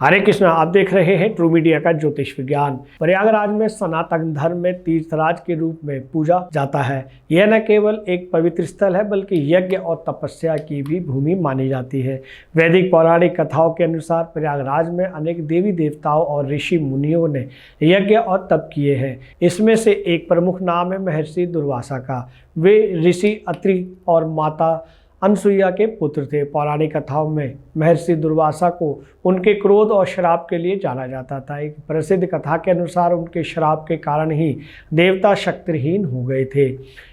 हरे कृष्ण, आप देख रहे हैं ट्रू मीडिया का ज्योतिष विज्ञान। प्रयागराज में सनातन धर्म में तीर्थराज के रूप में पूजा जाता है। यह न केवल एक पवित्र स्थल है बल्कि यज्ञ और तपस्या की भी भूमि मानी जाती है। वैदिक पौराणिक कथाओं के अनुसार प्रयागराज में अनेक देवी देवताओं और ऋषि मुनियों ने यज्ञ और तप किए हैं। इसमें से एक प्रमुख नाम है महर्षि दुर्वासा का। वे ऋषि अत्रि और माता अनसुईया के पुत्र थे। पौराणिक कथाओं में महर्षि दुर्वासा को उनके क्रोध और श्राप के लिए जाना जाता था। एक प्रसिद्ध कथा के अनुसार उनके श्राप के कारण ही देवता शक्तिहीन हो गए थे।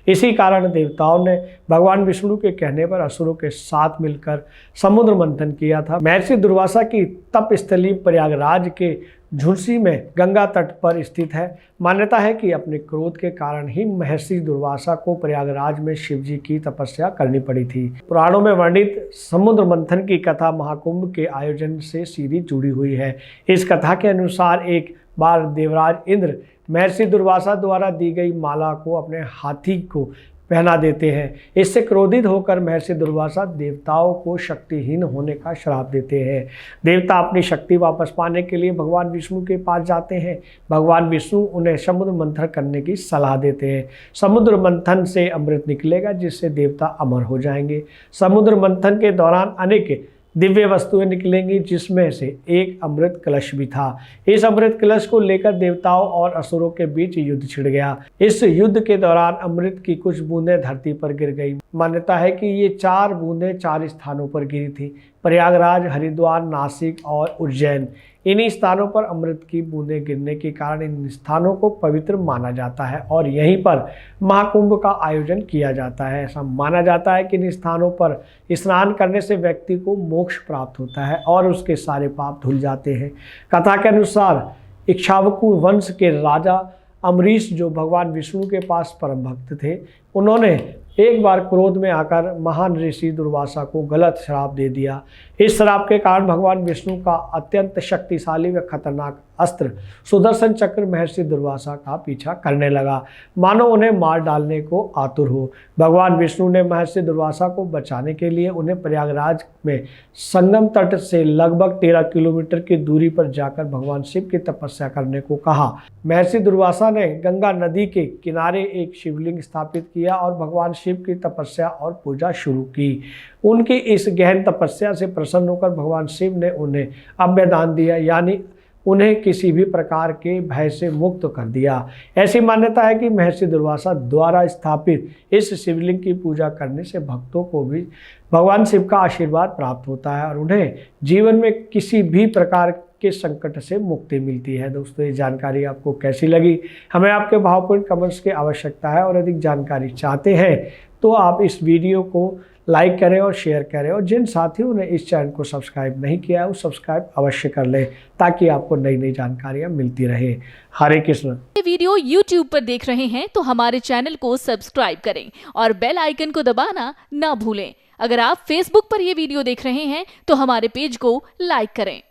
इसी कारण देवताओं ने भगवान विष्णु के कहने पर असुरों के साथ मिलकर समुद्र मंथन किया था। महर्षि दुर्वासा की तप स्थली प्रयागराज के झुंसी में गंगा तट पर स्थित है। मान्यता है कि अपने क्रोध के कारण ही महर्षि दुर्वासा को प्रयागराज में शिव जी की तपस्या करनी पड़ी थी। पुराणों में वर्णित समुद्र मंथन की कथा महाकुंभ के आयोजन से सीधी जुड़ी हुई है। इस कथा के अनुसार एक बार देवराज इंद्र महर्षि दुर्वासा द्वारा दी गई माला को अपने हाथी को पहना देते हैं। इससे क्रोधित होकर महर्षि दुर्वासा देवताओं को शक्तिहीन होने का श्राप देते हैं। देवता अपनी शक्ति वापस पाने के लिए भगवान विष्णु के पास जाते हैं। भगवान विष्णु उन्हें समुद्र मंथन करने की सलाह देते हैं। समुद्र मंथन से अमृत निकलेगा जिससे देवता अमर हो जाएंगे। समुद्र मंथन के दौरान अनेक दिव्य वस्तुएं निकलेंगी जिसमें से एक अमृत कलश भी था। इस अमृत कलश को लेकर देवताओं और असुरों के बीच युद्ध छिड़ गया। इस युद्ध के दौरान अमृत की कुछ बूंदें धरती पर गिर गई। मान्यता है कि ये 4 बूंदें 4 स्थानों पर गिरी थी। प्रयागराज, हरिद्वार, नासिक और उज्जैन। इन्हीं स्थानों पर अमृत की बूंदें गिरने के कारण इन स्थानों को पवित्र माना जाता है और यहीं पर महाकुंभ का आयोजन किया जाता है। ऐसा माना जाता है कि इन स्थानों पर स्नान करने से व्यक्ति को मोक्ष प्राप्त होता है और उसके सारे पाप धुल जाते हैं। कथा के अनुसार इक्ष्वाकु वंश के राजा अम्बरीश, जो भगवान विष्णु के पास परम भक्त थे, उन्होंने एक बार क्रोध में आकर महान ऋषि दुर्वासा को गलत श्राप दे दिया। इस श्राप के कारण भगवान विष्णु का अत्यंत शक्तिशाली व खतरनाक अस्त्र सुदर्शन चक्र महर्षि दुर्वासा का पीछा करने लगा, मानो उन्हें मार डालने को आतुर हो। भगवान विष्णु ने महर्षि दुर्वासा को बचाने के लिए उन्हें प्रयागराज में संगम तट से लगभग 13 किलोमीटर की दूरी पर जाकर भगवान शिव की तपस्या करने को कहा। महर्षि दुर्वासा ने गंगा नदी के किनारे एक शिवलिंग स्थापित किया और भगवान शिव की तपस्या और पूजा शुरू की। उनकी इस गहन तपस्या से प्रसन्न होकर भगवान शिव ने उन्हें अभयदान दिया, यानी उन्हें किसी भी प्रकार के भय से मुक्त कर दिया। ऐसी मान्यता है कि महर्षि दुर्वासा द्वारा स्थापित इस शिवलिंग की पूजा करने से भक्तों को भी भगवान शिव का आशीर्वाद प्राप्त होता है और उन्हें जीवन में किसी भी प्रकार के संकट से मुक्ति मिलती है। दोस्तों, ये जानकारी आपको कैसी लगी? हमें आपके भावपूर्ण कमेंट्स की आवश्यकता है और अधिक जानकारी चाहते हैं तो आप इस वीडियो को लाइक करें और शेयर करें और जिन साथियों ने इस चैनल को सब्सक्राइब नहीं किया है वो सब्सक्राइब अवश्य कर लें ताकि आपको नई नई जानकारियां मिलती रहे। हरे कृष्ण। ये वीडियो YouTube पर देख रहे हैं तो हमारे चैनल को सब्सक्राइब करें और बेल आइकन को दबाना ना भूलें। अगर आप Facebook पर ये वीडियो देख रहे हैं तो हमारे पेज को लाइक करें।